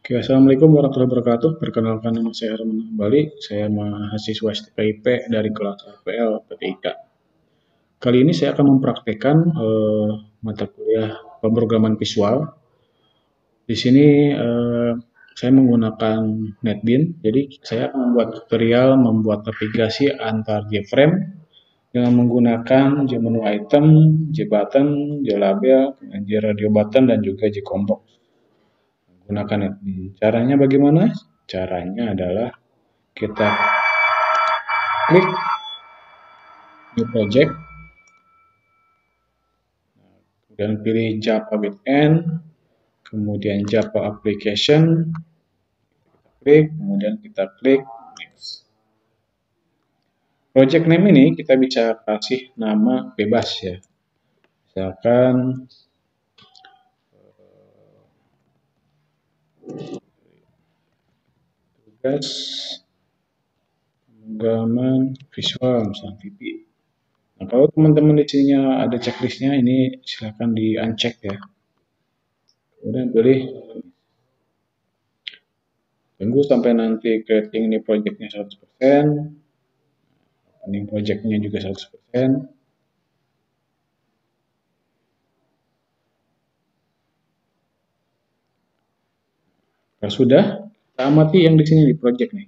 Oke, Assalamualaikum warahmatullahi wabarakatuh. Perkenalkan nama saya Herman Bali. Saya mahasiswa STKIP dari kelas RPL PTIK. Kali ini saya akan mempraktekkan mata kuliah pemrograman visual. Di sini saya menggunakan NetBeans. Jadi saya akan membuat tutorial membuat navigasi antar JFrame dengan menggunakan JMenu item, JButton, JLabel, JRadio button, dan juga JCombox. Gunakan NetBeans. Caranya bagaimana? Caranya adalah kita klik new project, kemudian pilih Java Backend, kemudian Java Application, klik, kemudian kita klik next. Project name ini kita bisa kasih nama bebas ya, misalkan tugas pemrograman visual misalnya VB. Nah, kalau teman-teman di sini ada checklistnya, ini silahkan di uncheck ya. Kemudian pilih, tunggu sampai nanti creating ini projectnya 100%, ini projectnya juga 100%. Kalau sudah, kita amati yang di sini di project nih.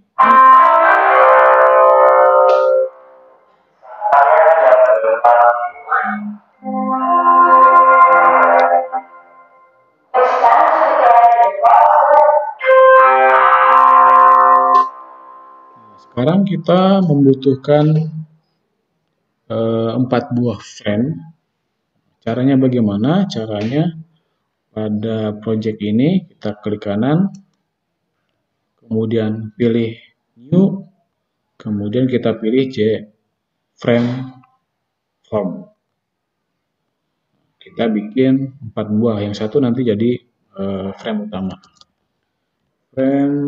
Sekarang kita membutuhkan 4 buah frame. Caranya bagaimana? Caranya pada project ini kita klik kanan, kemudian pilih new, kemudian kita pilih frame form. Kita bikin 4 buah, yang satu nanti jadi frame utama. Frame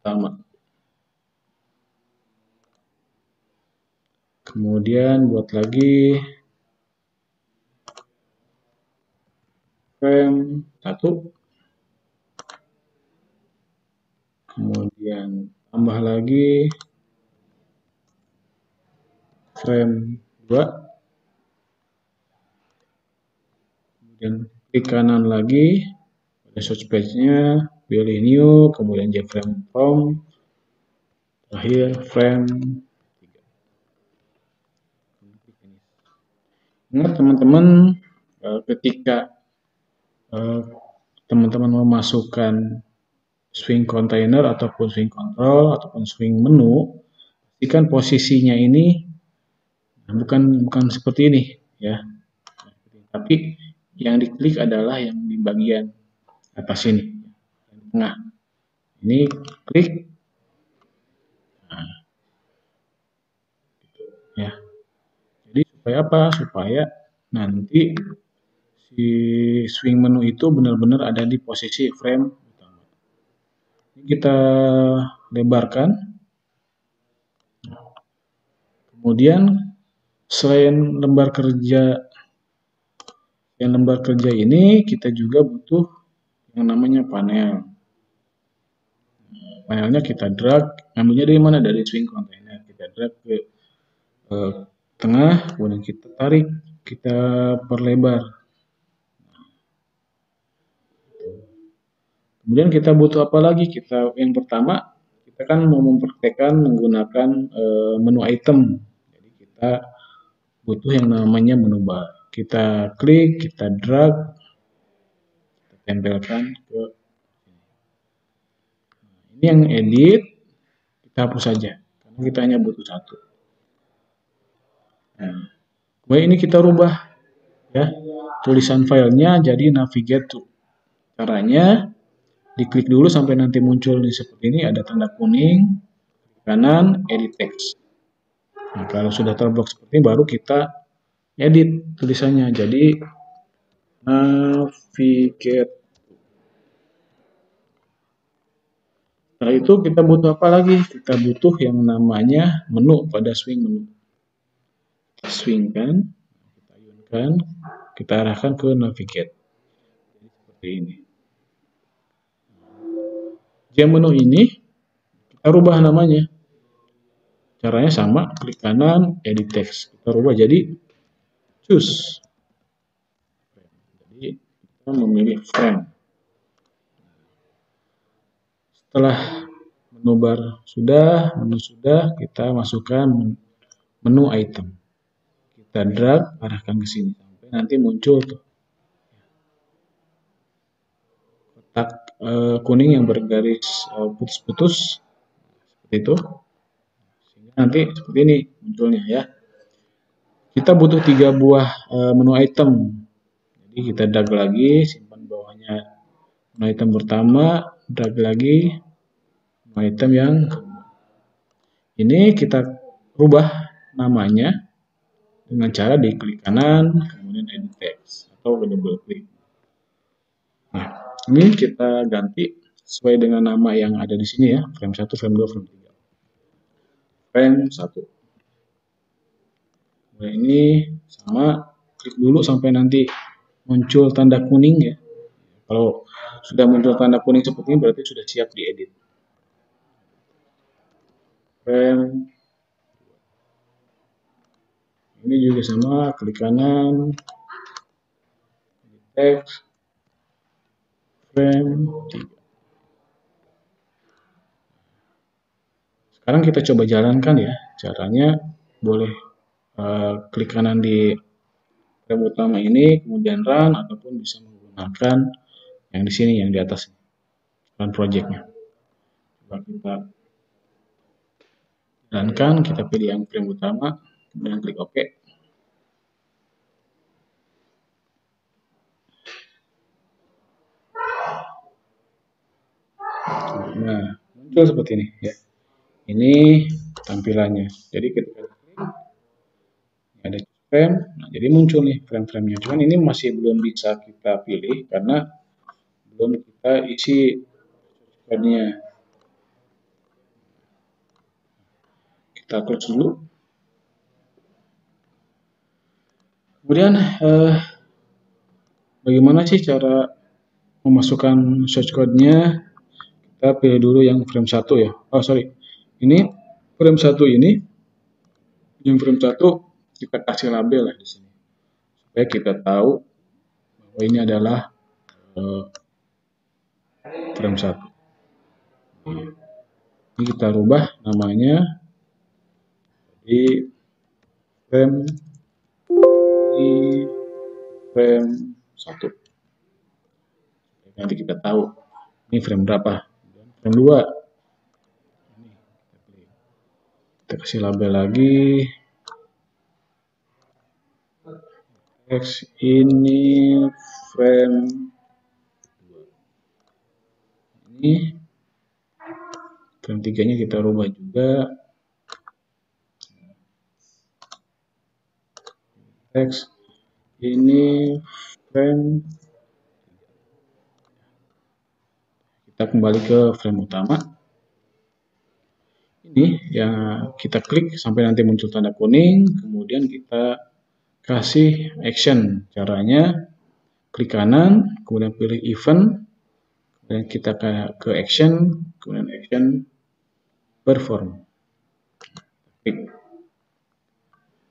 utama. Kemudian buat lagi frame 1. Kemudian tambah lagi frame 2. Kemudian klik kanan lagi pada search page-nya, pilih new, kemudian JFrame from, terakhir frame 3. Ingat teman-teman, ketika teman-teman memasukkan swing container ataupun swing control ataupun swing menu, pastikan posisinya ini bukan seperti ini ya, tapi yang diklik adalah yang di bagian atas ini, tengah. Ini klik, nah, gitu, ya. Jadi supaya apa? Supaya nanti si swing menu itu benar-benar ada di posisi frame utama. Ini kita lebarkan. Kemudian selain lembar kerja ini, kita juga butuh yang namanya panel. Panelnya kita drag, ambilnya dari mana? Dari swing container. Kita drag ke tengah, kemudian kita tarik, kita perlebar. Kemudian kita butuh apa lagi? Yang pertama, kita kan mau mempraktekkan menggunakan menu item. Jadi kita butuh yang namanya menu bar. Kita klik, kita drag, kita tempelkan ke ini. Yang edit kita hapus saja karena kita hanya butuh satu. Nah, kemudian ini kita rubah ya, tulisan filenya jadi navigate to. Caranya diklik dulu sampai nanti muncul seperti ini, ada tanda kuning kanan, edit text. Nah, kalau sudah terblok seperti ini, baru kita edit tulisannya jadi navigate. Setelah itu kita butuh apa lagi? Kita butuh yang namanya menu pada swing menu. Kita swingkan, kita ayunkan, kita arahkan ke navigate. Jadi seperti ini. Gem menu ini kita rubah namanya. Caranya sama, klik kanan, edit text. Kita rubah jadi choose. Jadi kita memilih frame. Setelah menu bar sudah, menu sudah, kita masukkan menu item. Kita drag, arahkan ke sini sampai nanti muncul tuh kotak kuning yang bergaris putus-putus seperti itu. Sehingga nanti seperti ini munculnya ya. Kita butuh 3 buah menu item. Jadi kita drag lagi, simpan bawahnya menu item pertama, drag lagi menu item yang kedua. Ini kita rubah namanya dengan cara diklik kanan, kemudian edit text atau double klik. Nah, ini kita ganti sesuai dengan nama yang ada di sini ya, frame 1, frame 2, frame 3. Frame 1. Nah, ini sama, klik dulu sampai nanti muncul tanda kuning ya. Kalau sudah muncul tanda kuning seperti ini berarti sudah siap diedit. Frame ini juga sama, klik kanan, text, frame 3. Sekarang kita coba jalankan ya, caranya boleh klik kanan di frame utama ini, kemudian run, ataupun bisa menggunakan yang di sini, yang di atas, run projectnya. Coba kita jalankan, kita pilih yang frame utama, kemudian klik OK. Nah, muncul seperti ini ya. Ini tampilannya. Jadi ketika klik ada frame, nah jadi muncul nih frame-framenya. Cuman ini masih belum bisa kita pilih karena belum kita isi code-nya. Kita close dulu. Kemudian bagaimana sih cara memasukkan source code-nya? Kita pilih dulu yang frame 1 ya. Oh sorry, ini frame 1 ini, yang frame 1 kita kasih label lah di sini supaya kita tahu bahwa ini adalah frame 1. Ini kita rubah namanya di frame 1. Nanti kita tahu ini frame berapa. Frame 2. Kita kasih label lagi. X ini frame 2. Ini frame 3-nya kita rubah juga. X ini frame. Kita kembali ke frame utama. Ini yang kita klik sampai nanti muncul tanda kuning, kemudian kita kasih action. Caranya klik kanan, kemudian pilih event, kemudian kita ke action, kemudian action perform. Klik.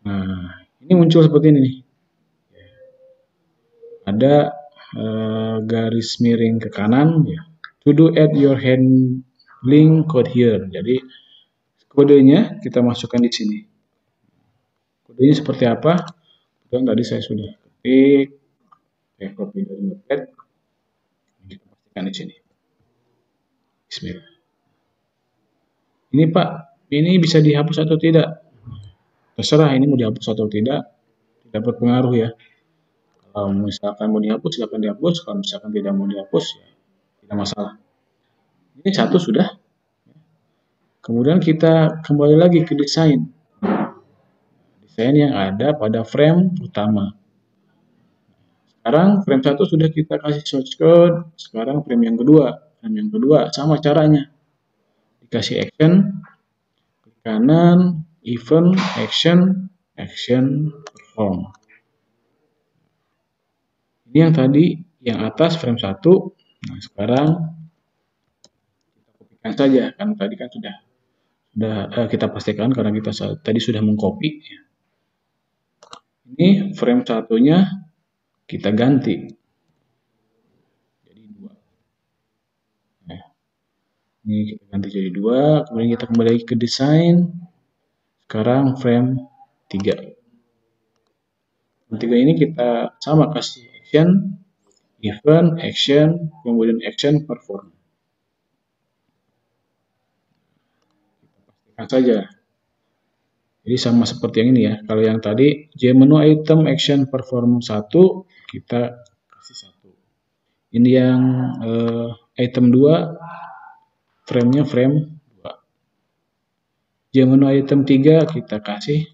Nah, ini muncul seperti ini nih. Ada garis miring ke kanan ya. To do add your handling code here. Jadi kodenya kita masukkan di sini. Kodenya seperti apa? Kebetulan tadi saya sudah ketik, saya copy dari notepad, kita pastikan di sini. Bismillah. Ini Pak, ini bisa dihapus atau tidak? Terserah ini mau dihapus atau tidak berpengaruh ya. Kalau misalkan mau dihapus, silakan dihapus. Kalau misalkan tidak mau dihapus, ya tidak masalah. Ini satu sudah. Kemudian kita kembali lagi ke desain. Desain yang ada pada frame utama. Sekarang frame 1 sudah kita kasih source code. Sekarang frame yang kedua. Frame yang kedua sama caranya. Dikasih action, klik kanan, event, action, action, perform. Ini yang tadi, yang atas frame 1. Nah, sekarang kita pastikan saja, kan tadi kan sudah kita pastikan karena kita tadi sudah mengcopy. Ini frame satunya kita ganti jadi 2. Nah, ini kita ganti jadi 2, kemudian kita kembali lagi ke desain. Sekarang frame 3. Frame 3 ini kita sama kasih action, event, action, kemudian action, perform. Pastikan saja. Jadi sama seperti yang ini ya. Kalau yang tadi J-menu item action perform 1, kita kasih 1. Ini yang item 2, frame-nya frame 2. J-menu item 3, kita kasih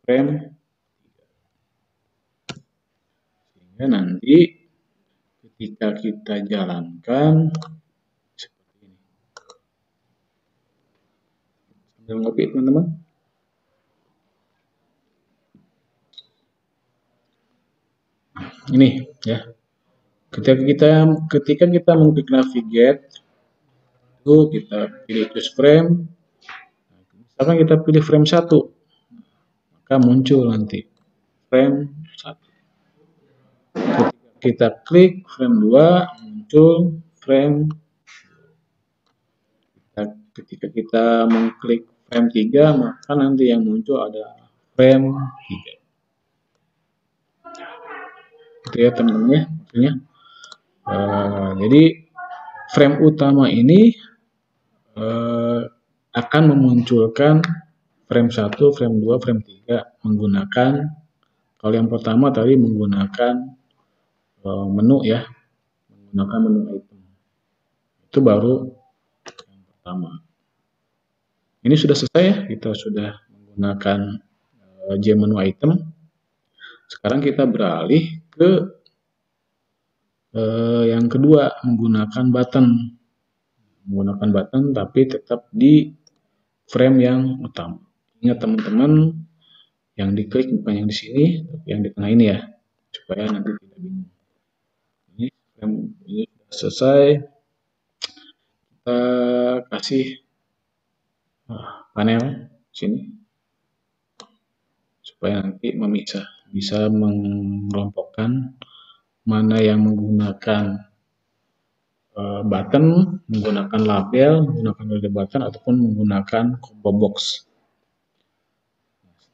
frame 3. Sehingga nanti ketika kita jalankan seperti ini. Sambil ngopi teman-teman. Ini ya. Ketika kita mengklik navigate, itu kita pilih choose frame. Misalkan kita pilih frame 1, maka muncul nanti frame 1. Ketika kita klik frame 2, muncul frame. Ketika kita mengklik frame 3, maka nanti yang muncul ada frame 3. Itu ya teman-teman ya, maksudnya. Jadi frame utama ini akan memunculkan frame 1, frame 2, frame 3 menggunakan, kalau yang pertama tadi menggunakan menu ya, menggunakan menu item. Itu baru yang pertama. Ini sudah selesai ya, kita sudah menggunakan J-menu item. Sekarang kita beralih ke yang kedua, menggunakan button. Menggunakan button tapi tetap di frame yang utama. Ingat teman-teman, yang diklik bukan yang di sini, tapi yang di tengah ini ya, supaya nanti tidak bingung. Ini frame ini sudah selesai. Kita kasih panel sini supaya nanti memisah, bisa mengelompokkan mana yang menggunakan button, menggunakan label, menggunakan label button, ataupun menggunakan combo box.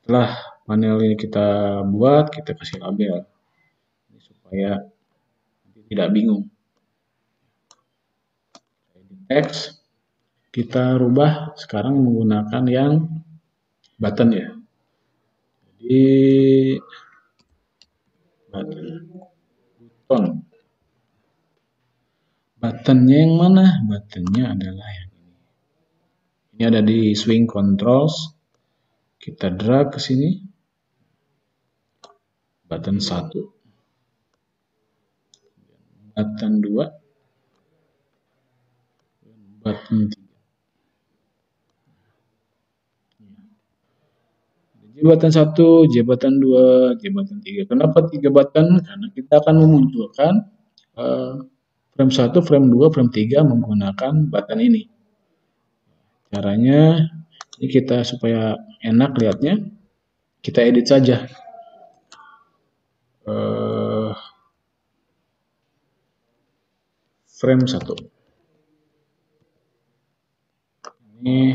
Setelah panel ini kita buat, kita kasih label ini supaya tidak bingung. Text kita rubah sekarang menggunakan yang button ya. Jadi buttonnya yang mana? Buttonnya adalah yang ini. Ini ada di swing controls. Kita drag ke sini. Button 1. Button 2. Button 3. J button 1, J button 2, J button 3. Kenapa 3 button? Karena kita akan memunculkan frame 1, frame 2, frame 3 menggunakan button ini. Caranya ini kita supaya enak lihatnya, kita edit saja. Frame 1. Ini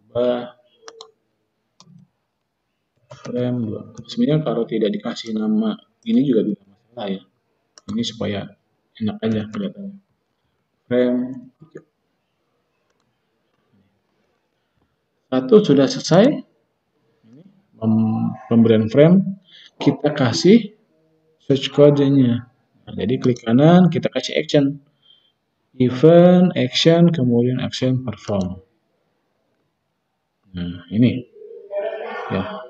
ubah frame 2. Sebenarnya kalau tidak dikasih nama ini juga tidak masalah ya. Ini supaya enak aja kelihatannya. Frame 1 sudah selesai. Pemberian frame, kita kasih search code-nya. Nah, jadi klik kanan, kita kasih action. Event, action, kemudian action perform. Nah, ini. Ya.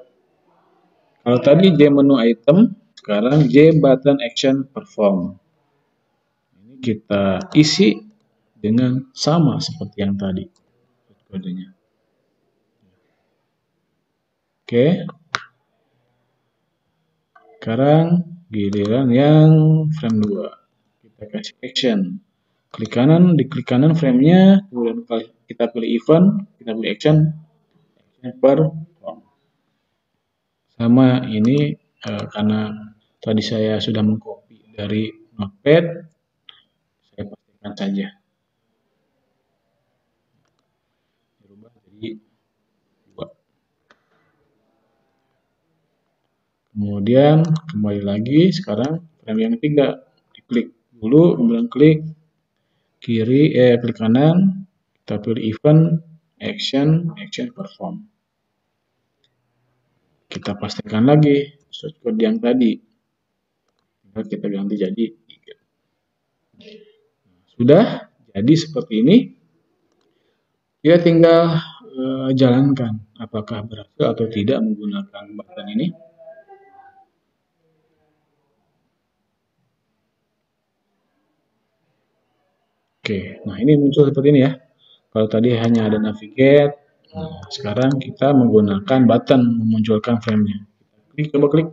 Kalau tadi J menu item, sekarang J button action perform. Ini kita isi dengan sama seperti yang tadi kodenya. Oke. Sekarang giliran yang frame 2. Kita kasih action. Klik kanan, di klik kanan frame-nya, kemudian kita pilih event, kita pilih action perform. Sama ini karena tadi saya sudah mengcopy dari Notepad, saya pastikan saja. Dirubah jadi 2. Kemudian kembali lagi, sekarang frame yang 3. Diklik dulu, kemudian klik klik kanan, kita pilih event, action perform. Kita pastikan lagi source code yang tadi. Kita ganti jadi 3. Sudah jadi seperti ini. Dia tinggal jalankan apakah berhasil atau tidak menggunakan button ini. Oke, nah ini muncul seperti ini ya. Kalau tadi hanya ada navigate, nah sekarang kita menggunakan button memunculkan frame-nya. Coba klik.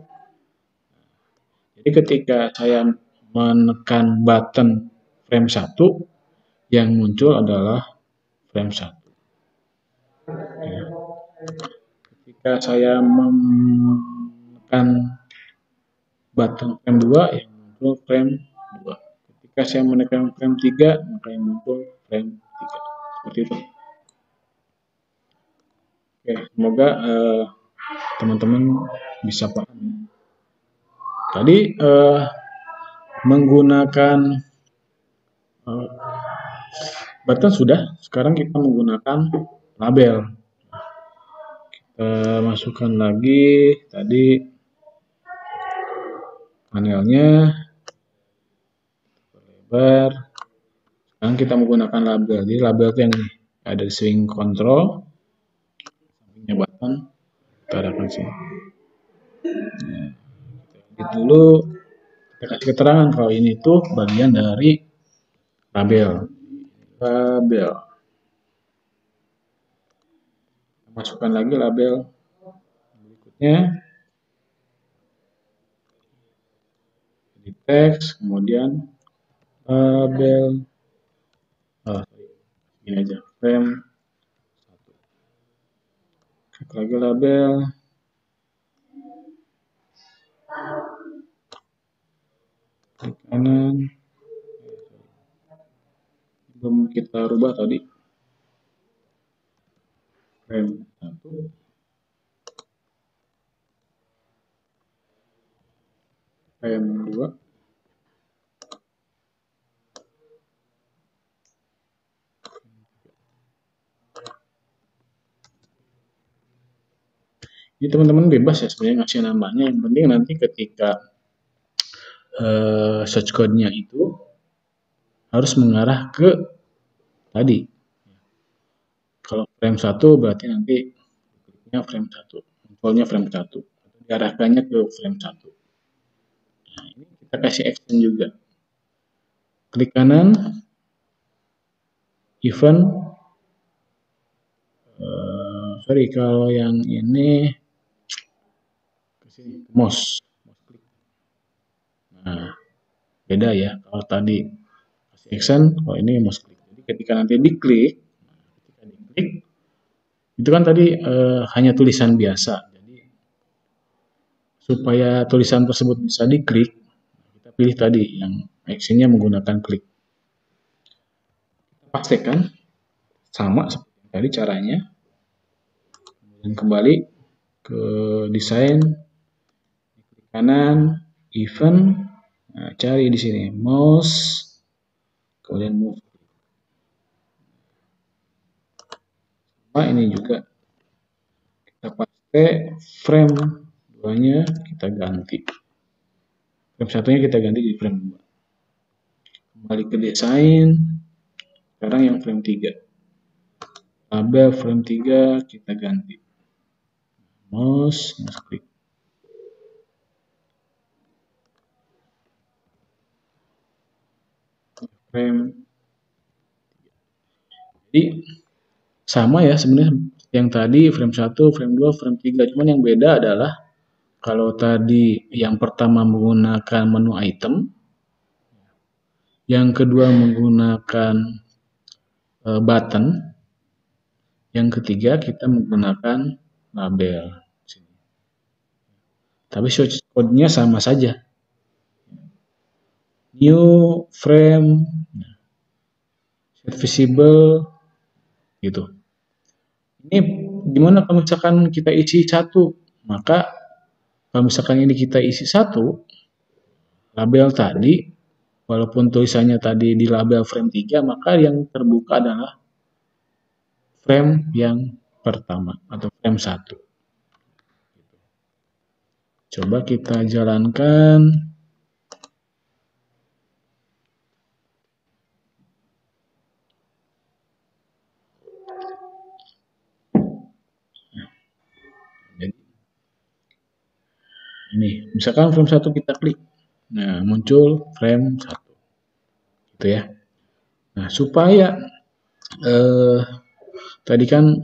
Jadi ketika saya menekan button frame 1, yang muncul adalah frame 1. Ya. Ketika saya menekan button frame 2, yang muncul frame 2. Ketika saya menekan frame 3, maka yang muncul frame 3. Seperti itu. Oke, semoga teman-teman bisa paham. Tadi menggunakan button sudah, sekarang kita menggunakan label. Kita masukkan lagi tadi panelnya, lebar. Sekarang kita menggunakan label. Jadi label itu yang ini, ada di swing control, sampingnya button, kita arahkan sini. Kita edit dulu, kita kasih keterangan kalau ini tuh bagian dari label. Masukkan lagi label berikutnya, di teks, kemudian label, ini aja, frame 1. Klik lagi label, klik kanan, belum kita rubah tadi, frame 1, frame 2, ini teman-teman bebas ya sebenarnya ngasih namanya, yang penting nanti ketika search code-nya itu harus mengarah ke tadi. Kalau frame 1 berarti nanti kliknya frame 1, munculnya frame 1, diarahkannya ke frame 1. Nah, ini kita kasih action juga. Klik kanan, event, kalau yang ini kesini, mouse klik. Nah, beda ya, kalau tadi kasih action, kalau ini mouse klik. Jadi ketika nanti diklik, itu kan tadi hanya tulisan biasa. Jadi supaya tulisan tersebut bisa diklik, kita pilih tadi yang actionnya menggunakan klik. Kita pastikan sama seperti tadi caranya. Dan kembali ke desain, klik kanan, event, nah, cari di sini mouse, kemudian move. Nah, ini juga kita pakai frame 2-nya kita ganti. Frame 1-nya kita ganti di frame 2. Kembali ke desain, sekarang yang frame 3. Label frame 3 kita ganti. Mouse klik. Frame. Jadi sama ya sebenarnya yang tadi frame 1, frame 2, frame 3. Cuman yang beda adalah kalau tadi yang pertama menggunakan menu item, Yang kedua menggunakan button. Yang ketiga kita menggunakan label. Tapi source code-nya sama saja. New frame, set visible, gitu. Ini gimana kalau misalkan kita isi satu? Maka kalau misalkan ini kita isi satu, label tadi, walaupun tulisannya tadi di label frame 3, maka yang terbuka adalah frame yang pertama atau frame 1. Coba kita jalankan. Jadi, ini, misalkan frame 1 kita klik. Nah, muncul frame 1. Gitu ya. Nah, supaya tadi kan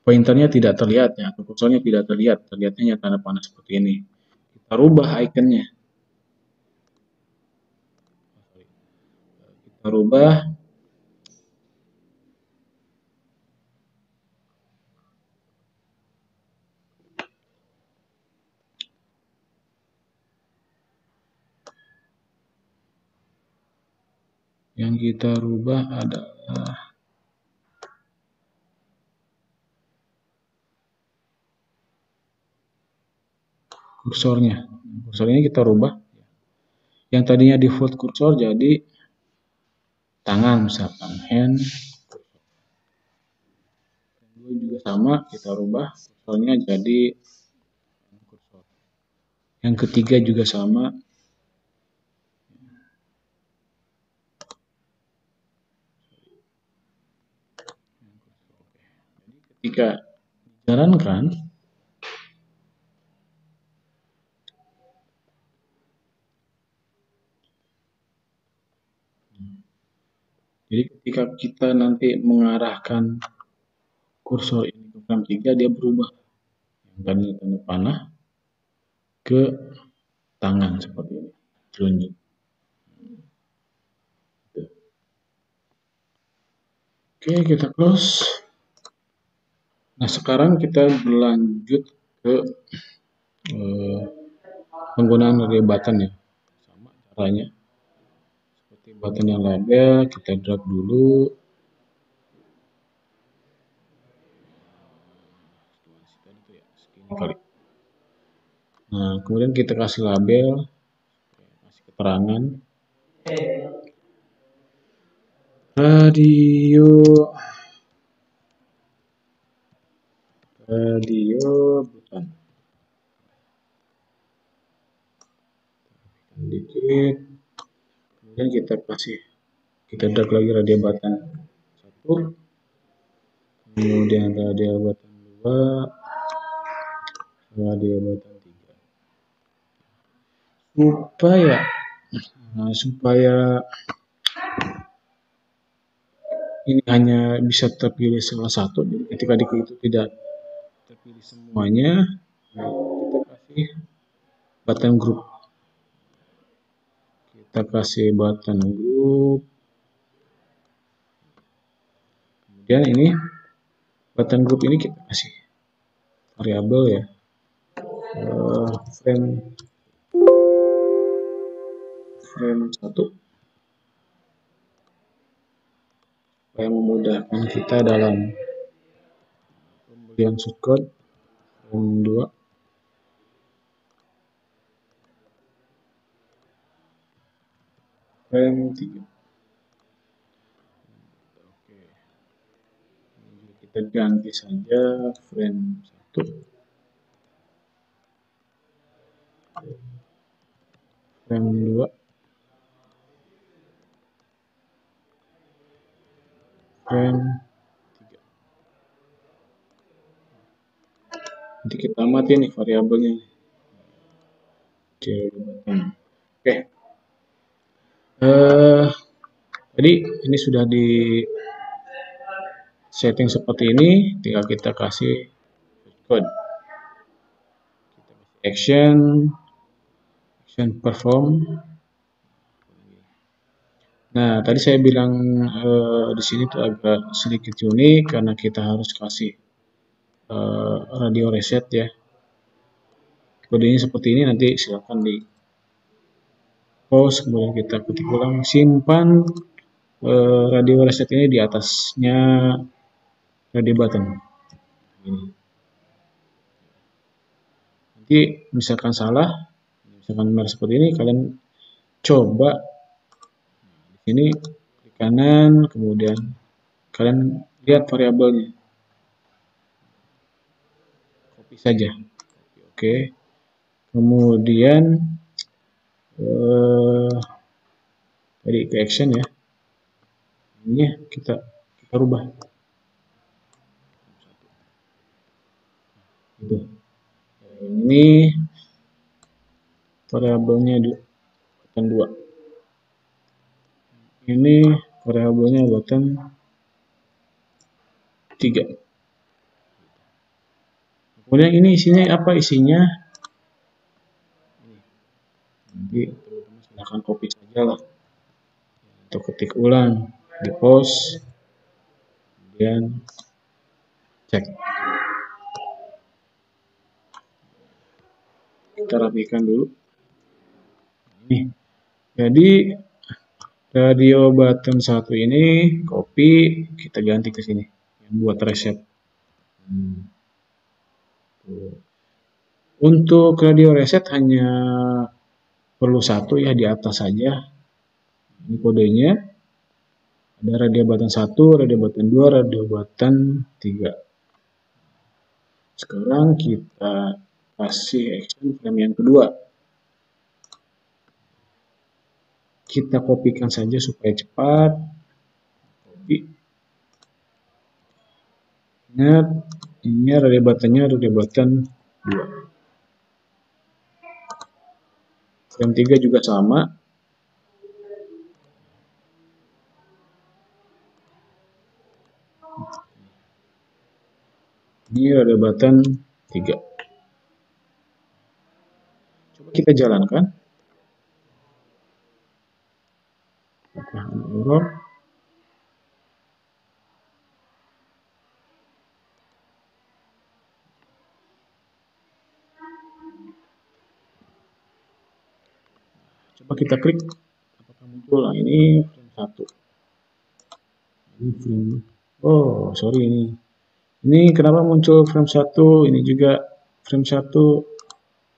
pointernya tidak terlihat ya, atau kursornya tidak terlihat, terlihatnya tanda panah seperti ini. Kita rubah ikonnya. Kita rubah. Yang kita rubah adalah kursornya. Kursornya kita rubah. Yang tadinya default kursor jadi tangan misalkan, hand. Yang juga sama, kita rubah kursornya jadi kursor. Yang ketiga juga sama. Ketika dijalankan, jadi ketika kita nanti mengarahkan kursor ini ke frame 3, dia berubah. Yang tadinya tanda panah ke tangan seperti ini, telunjuk. Oke, kita close. Nah, sekarang kita berlanjut ke penggunaan area button ya. Sama caranya. Seperti button yang label, kita drag dulu. Kali. Nah, kemudian kita kasih label, kasih keterangan. Radio button. Dikit. Kemudian kita drag lagi radio button 1. Kemudian radio button 2. Radio button 3. Supaya ini hanya bisa terpilih salah satu. Jadi ketika itu tidak terpilih semuanya, kita kasih button group. Kita kasih button group. Kemudian ini button group ini kita kasih variabel ya, frame 1, supaya memudahkan kita dalam pembelian shortcode. Frame 2, frame 3. Oke, kita ganti saja frame 1, frame 2, frame 3. Nanti kita amati nih variabelnya. Oke. Jadi ini sudah di setting seperti ini, tinggal kita kasih code. Kita kasih action perform. Nah, tadi saya bilang di sini tuh agak sedikit unik karena kita harus kasih radio reset ya. Kodenya seperti ini, nanti silakan di pause, kemudian kita ketik ulang, simpan radio reset ini di atasnya radio button. Ini. Nanti misalkan salah, misalkan merah seperti ini, kalian coba di sini klik kanan, kemudian kalian lihat variabelnya, copy saja. Oke, kemudian tadi ke action ya, ini kita rubah. Gitu. Ini variabelnya button 2. Ini variabelnya button 3. Kemudian ini isinya apa? Isinya nanti teman-teman silahkan copy saja lah atau ketik ulang di pause, kemudian cek. Kita rapikan dulu. Ini. Jadi radio button 1 ini copy, kita ganti ke sini yang buat reset. Untuk radio reset hanya perlu satu ya, di atas saja. Ini kodenya. Ada radio button 1, radio button 2, radio button 3. Sekarang kita kasih action frame yang kedua. Kita kopikan saja supaya cepat. Copy. Ingat, ini radio buttonnya radio button 2. Frame 3 juga sama. Ini radio button 3. Coba kita jalankan. Apakah ada error? Coba kita klik, apakah muncul? Nah, ini frame 1. Ini frame, oh sorry, ini kenapa muncul frame 1? Ini juga frame 1.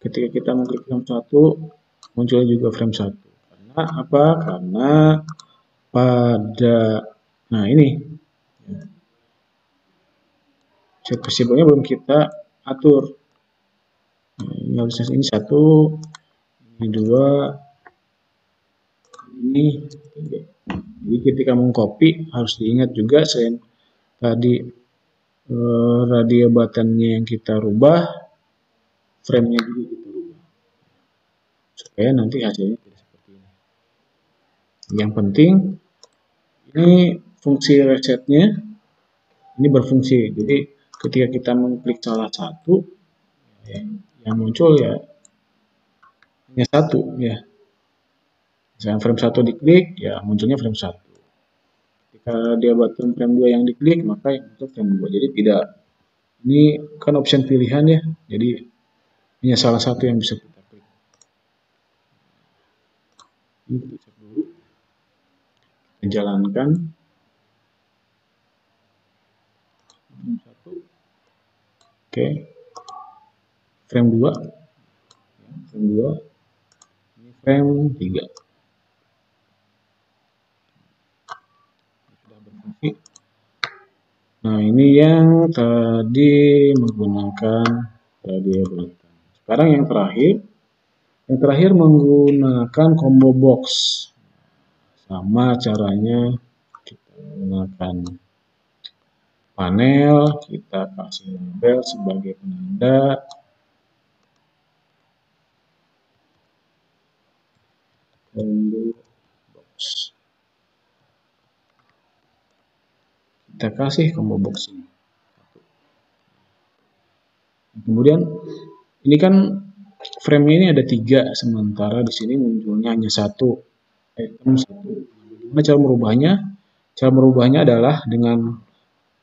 Ketika kita mengklik frame 1, muncul juga frame 1. Karena apa? Karena pada, nah ini, set visible-nya belum kita atur. Nah, ini harusnya ini 1, ini 2, ini 3. Jadi ketika mengcopy harus diingat juga selain tadi radio buttonnya yang kita rubah, frame-nya juga kita rubah. Supaya nanti hasilnya tidak seperti ini. Yang penting ini fungsi resetnya ini berfungsi. Jadi ketika kita mengklik salah satu, yang muncul ya hanya 1 ya. Misalnya frame 1 diklik, ya munculnya frame 1. Ketika dia button frame 2 yang diklik, maka yang muncul frame 2. Jadi tidak, ini kan option pilihan ya. Jadi hanya salah satu yang bisa kita klik. Ini kita cek dulu. Kita jalankan. Frame 1. Oke. Frame 2. Frame 2. Ini frame 3. Nah, ini yang tadi menggunakan radio button. Sekarang yang terakhir menggunakan combo box. Sama caranya, kita menggunakan panel, kita kasih label sebagai penanda. Combo box. Kita kasih combo box ini. Kemudian ini kan frame ini ada 3, sementara di sini munculnya hanya 1 item 1. Gimana cara merubahnya? Cara merubahnya adalah dengan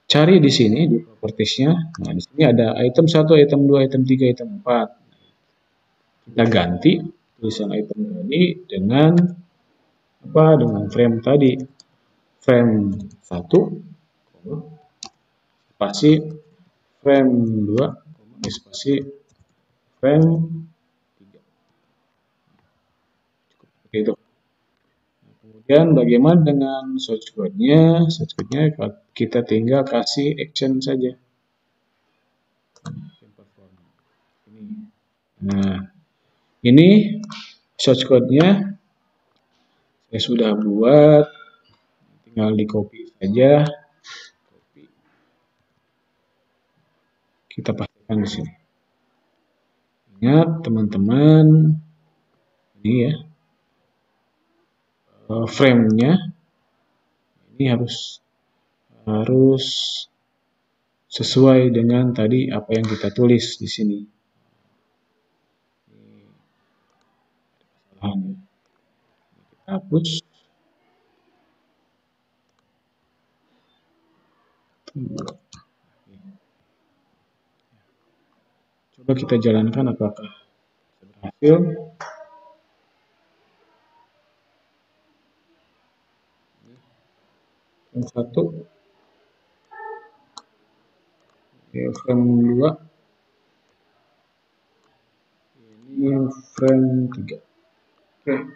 cari di sini di propertiesnya. Nah, di sini ada item 1, item 2, item 3, item 4. Kita ganti tulisan item tadi dengan apa? Dengan frame tadi. Frame 1, spasi frame 2, spasi frame 3. Seperti itu. Kemudian bagaimana dengan source code-nya? Source code-nya kita tinggal kasih action saja. Nah, ini source code-nya saya sudah buat, tinggal di copy saja. Kita pastikan di sini. Ingat teman-teman, ini ya, frame-nya ini harus sesuai dengan tadi apa yang kita tulis di sini. Kita hapus. Coba kita jalankan apakah berhasil. Frame 1, frame 2, ini frame 3. Oke.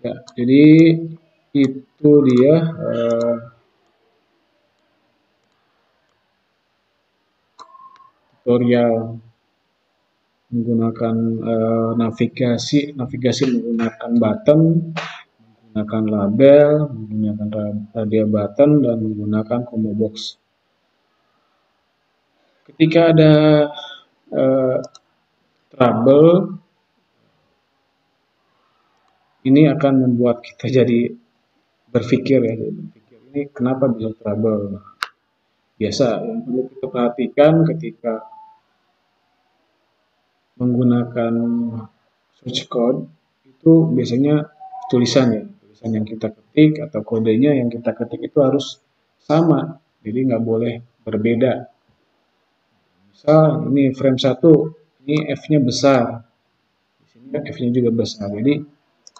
Ya, jadi itu dia tutorial menggunakan navigasi menggunakan button, menggunakan label, menggunakan radial button, dan menggunakan combo box. Ketika ada trouble, ini akan membuat kita jadi berpikir ya, ini kenapa bisa trouble. Biasa yang perlu kita perhatikan ketika menggunakan source code itu biasanya tulisan yang kita ketik atau kodenya yang kita ketik itu harus sama, jadi nggak boleh berbeda. Misal ini frame 1, ini F-nya besar, di sini F-nya juga besar, jadi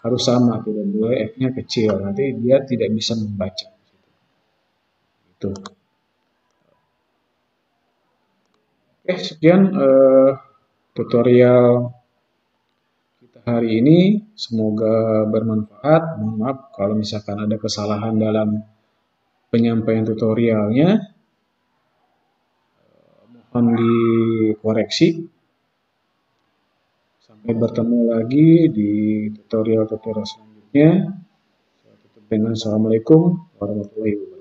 harus sama, tidak boleh F-nya kecil, nanti dia tidak bisa membaca. Itu. Oke, sekian tutorial kita hari ini. Semoga bermanfaat. Mohon maaf kalau misalkan ada kesalahan dalam penyampaian tutorialnya. Mohon dikoreksi. Sampai bertemu lagi di tutorial-tutorial selanjutnya. Saya tutup dengan Assalamualaikum warahmatullahi wabarakatuh.